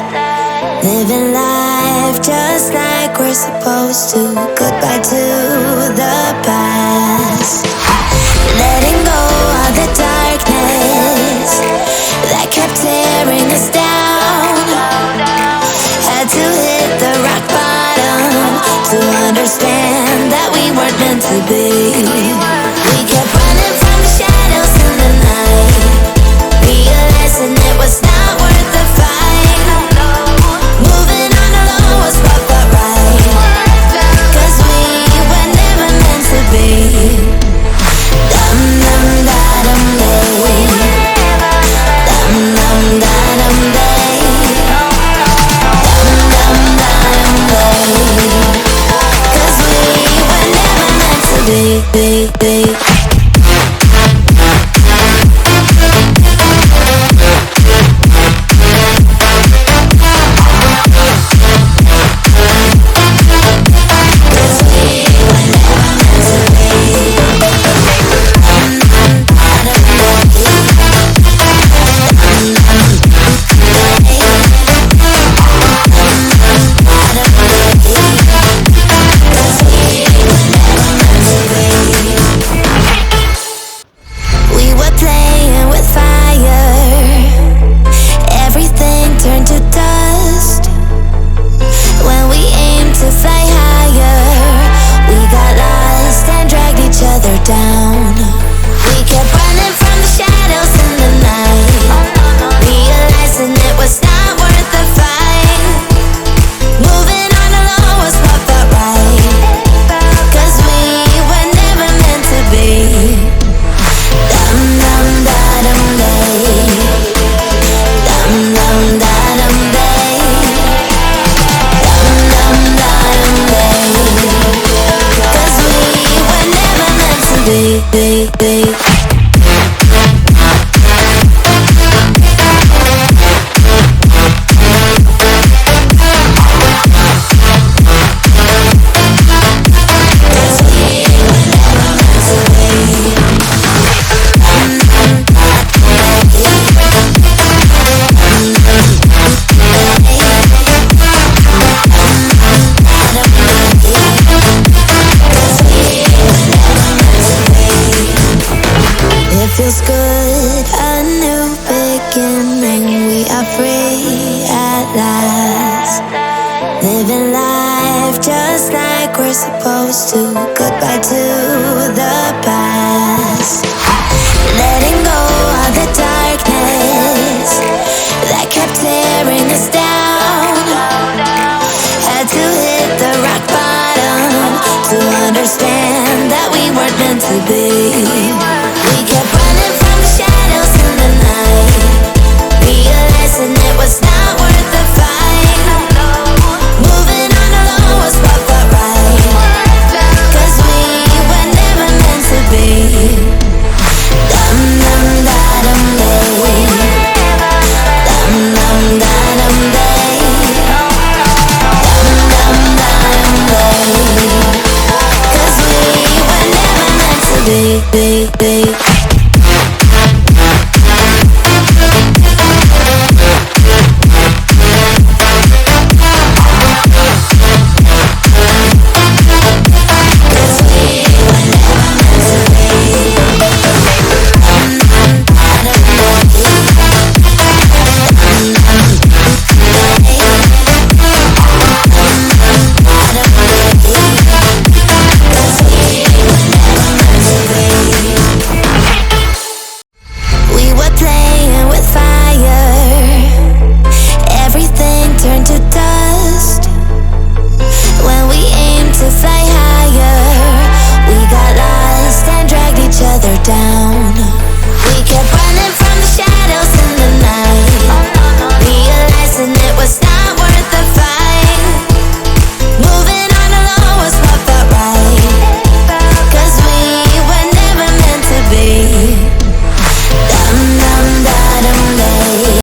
Living life just like we're supposed to. Goodbye to the past. Letting go of the darkness that kept tearing us down. Had to hit the rock bottom to understand that we weren't meant to be. We kept running from the shadows in the night, realizing it was not worth the fight. Moving on alone was what felt right, 'cause we were never meant to be. Dum dum da dum day, dum dum da dum day, dum dum da dum day, 'cause we were never meant to be. Down. We kept running from the shadows in the night, realizing it was not worth the fight. Moving on alone was what felt right, 'cause we were never meant to be. Dum dum da dum day, dum dum da dum day, dum dum da dum day, 'cause we were never meant to be. It feels good, a new beginning. We are free at last. Living life just like we're supposed to. Goodbye to the past. Letting go of the darkness that kept tearing us down. Had to hit the rock bottom to understand that we weren't meant to be. We kept running from the shadows in the night, realizing it was not worth the fight. Moving on alone was what felt right, 'cause we were never meant to be. Dum dum da dum day, dum dum da dum day, dum dum da dum day, 'cause we were never meant to be.